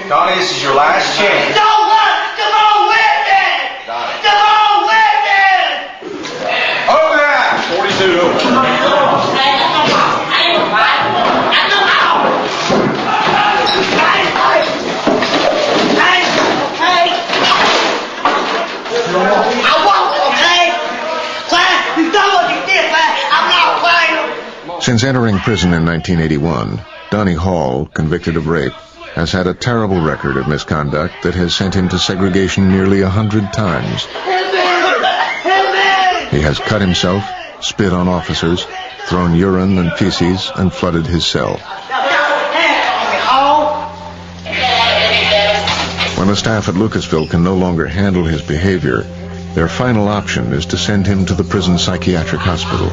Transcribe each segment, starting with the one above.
Donnie, this is your last chance. No, what? Come on with me! Donnie. Come on with me! Over there! 42 over. Since entering prison in 1981, Donnie Hall, convicted of rape, has had a terrible record of misconduct that has sent him to segregation nearly 100 times. He has cut himself, spit on officers, thrown urine and feces, and flooded his cell. When the staff at Lucasville can no longer handle his behavior, their final option is to send him to the prison psychiatric hospital.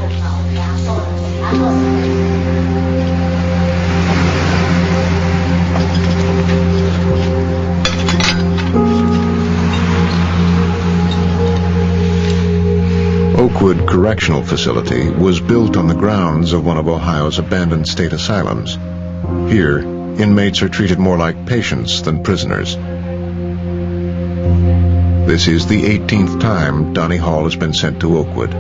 Oakwood Correctional Facility was built on the grounds of one of Ohio's abandoned state asylums. Here, inmates are treated more like patients than prisoners. This is the 18th time Donnie Hall has been sent to Oakwood.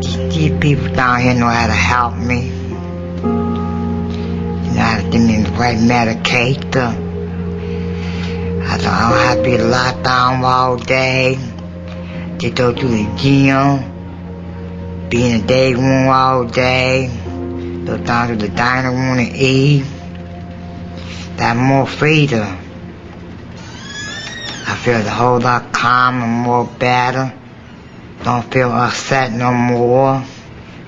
These people down here know how to help me. Know how to give me the right medication. I don't have to be locked down all day. To go to the gym, be in the day room all day, go down to the dining room and eat. That's more freedom. I feel a whole lot calmer, more better. Don't feel upset no more.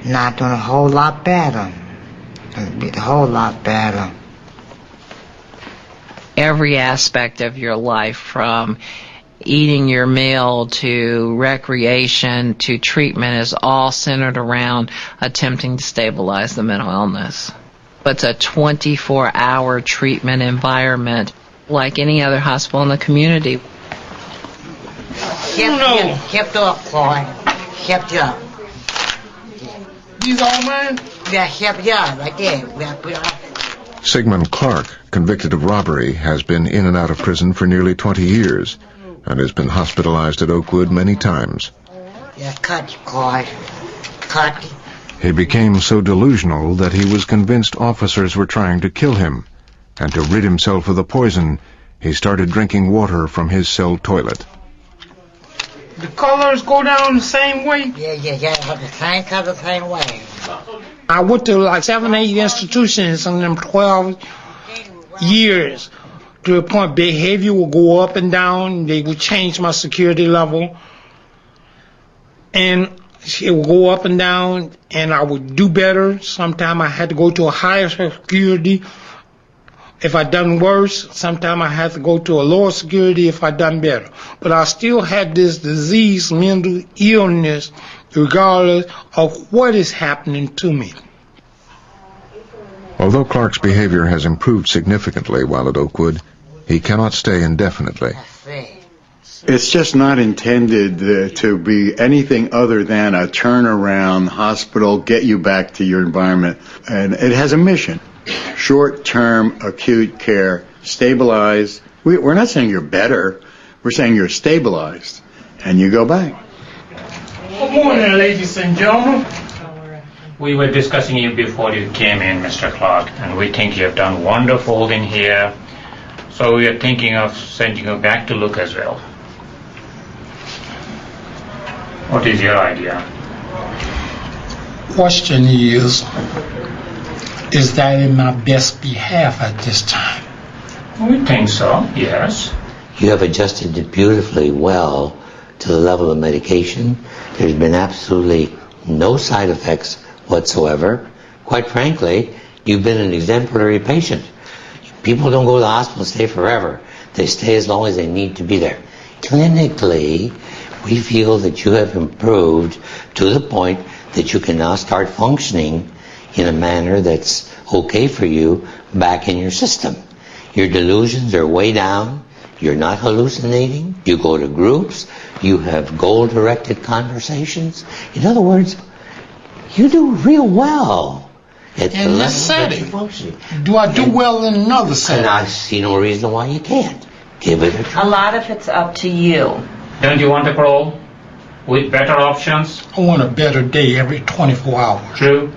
Not doing a whole lot better. A whole lot better. Every aspect of your life, from eating your meal to recreation to treatment, is all centered around attempting to stabilize the mental illness. But it's a 24-hour treatment environment like any other hospital in the community. Kept up, Floyd. Kept up. These all mine? Yeah, kept up, right there. Sigmund Clark, convicted of robbery, has been in and out of prison for nearly 20 years and has been hospitalized at Oakwood many times. Yeah, cut, Floyd. Cut. He became so delusional that he was convinced officers were trying to kill him, and to rid himself of the poison, he started drinking water from his cell toilet. The colors go down the same way? Yeah, the same color, same way. I went to like 7, 8 institutions in them 12 years. To the point behavior will go up and down. They would change my security level. And it would go up and down, and I would do better. Sometimes I had to go to a higher security if I done worse. Sometimes I had to go to a lower security if I done better. But I still had this disease, mental illness, regardless of what is happening to me. Although Clark's behavior has improved significantly while at Oakwood, he cannot stay indefinitely. It's just not intended to be anything other than a turnaround hospital, get you back to your environment. And it has a mission. Short-term acute care, stabilize. We're not saying you're better. We're saying you're stabilized. And you go back. Good morning, ladies and gentlemen. We were discussing you before you came in, Mr. Clark, and we think you have done wonderful in here. So we are thinking of sending you back to Lucasville. What is your idea? Question is that in my best behalf at this time? We think so, yes. You have adjusted it beautifully well to the level of medication. There's been absolutely no side effects whatsoever. Quite frankly, you've been an exemplary patient. People don't go to the hospital and stay forever. They stay as long as they need to be there. Clinically, we feel that you have improved to the point that you can now start functioning in a manner that's okay for you back in your system. Your delusions are way down. You're not hallucinating. You go to groups. You have goal-directed conversations. In other words, you do real well. at the In level this that you're setting. functioning. Do I do well in another And setting? I see no reason why you can't. Give it a try. A lot of it's up to you. Don't you want a parole with better options? I want a better day every 24 hours. True.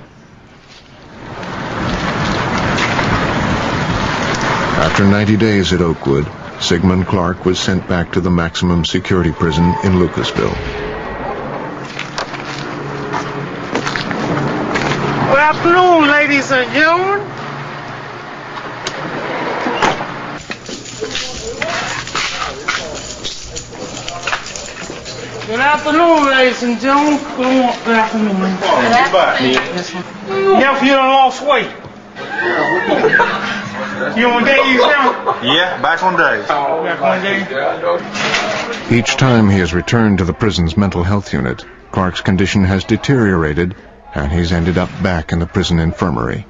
After 90 days at Oakwood, Sigmund Clark was sent back to the maximum security prison in Lucasville. Good afternoon, ladies and gentlemen. Good afternoon, ladies and gentlemen. Good afternoon. Nephew, you done lost weight. You on days now? Yeah, back on days. Back one day. Each time he has returned to the prison's mental health unit, Clark's condition has deteriorated and he's ended up back in the prison infirmary.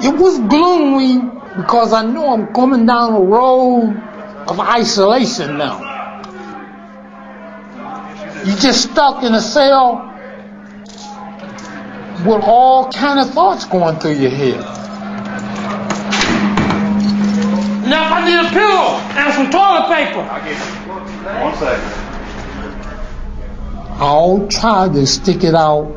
It was gloomy because I know I'm coming down a road of isolation now. You're just stuck in a cell with all kind of thoughts going through your head. Now if I need a pillow and some toilet paper. I'll get you. 1 second. I'll try to stick it out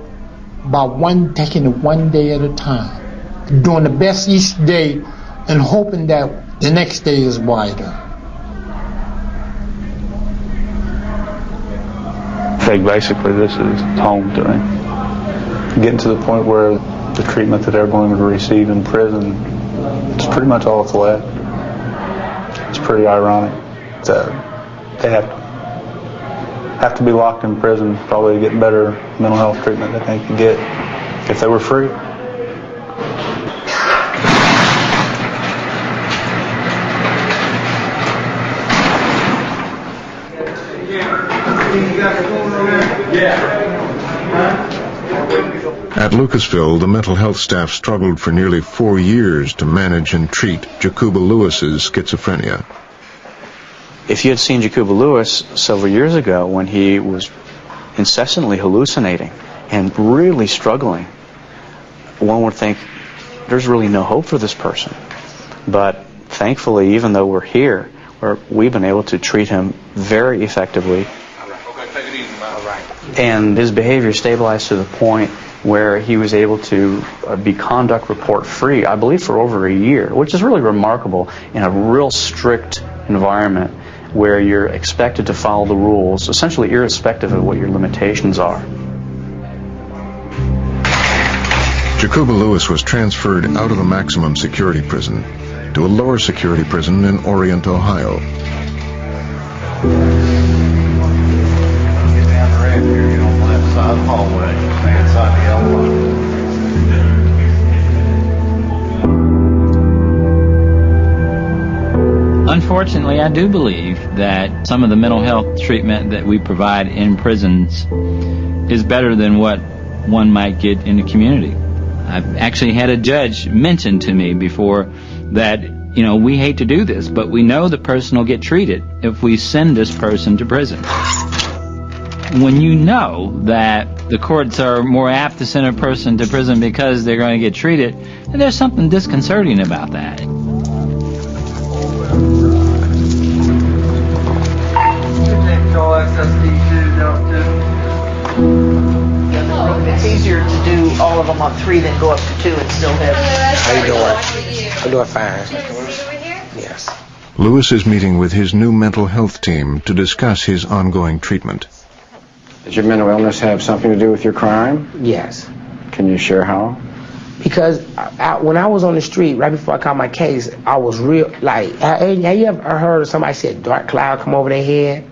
by taking it one day at a time, doing the best each day and hoping that the next day is brighter. I think basically this is home to him. Getting to the point where the treatment that they're going to receive in prison, it's pretty much all that's left. It's pretty ironic that they have to be locked in prison probably to get better mental health treatment that they could get if they were free. At Lucasville, the mental health staff struggled for nearly 4 years to manage and treat Jacuba Lewis's schizophrenia. If you had seen Jacuba Lewis several years ago when he was incessantly hallucinating and really struggling, one would think there's really no hope for this person. But thankfully, even though we're here, we've been able to treat him very effectively. And his behavior stabilized to the point where he was able to be conduct report free, I believe for over a year, which is really remarkable in a real strict environment where you're expected to follow the rules, essentially irrespective of what your limitations are. Jacuba Lewis was transferred out of the maximum security prison to a lower security prison in Orient, Ohio. Hallway, inside the L-line. Unfortunately, I do believe that some of the mental health treatment that we provide in prisons is better than what one might get in the community. I've actually had a judge mention to me before that, you know, we hate to do this, but we know the person will get treated if we send this person to prison. When you know that the courts are more apt to send a person to prison because they're going to get treated, then there's something disconcerting about that. It's easier to do all of them on 3 than go up to 2 and still have. How you doing? I'm doing fine. Yes. Lewis is meeting with his new mental health team to discuss his ongoing treatment. Does your mental illness have something to do with your crime? Yes. Can you share how? Because when I was on the street, right before I caught my case, I was real, like, have you ever heard of somebody said dark cloud come over their head?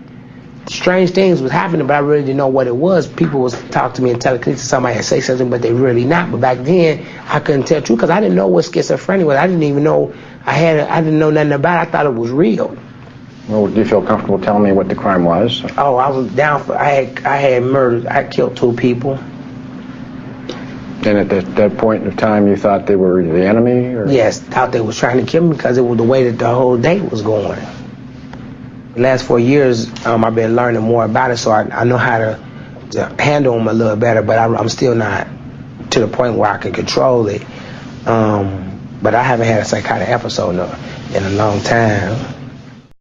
Strange things was happening, but I really didn't know what it was. People was talk to me and telekinesis, somebody had say something, but they really not. But back then, I couldn't tell the truth because I didn't know what schizophrenia was. I didn't even know I didn't know nothing about it. I thought it was real. Well, do you feel comfortable telling me what the crime was? Oh, I was down for, I had murdered, I killed 2 people. And at that point in time, you thought they were the enemy? Or? Yes, thought they was trying to kill me because it was the way that the whole day was going. The last 4 years, I've been learning more about it, so I know how to handle them a little better, but I'm still not to the point where I can control it. But I haven't had a psychotic episode in a long time.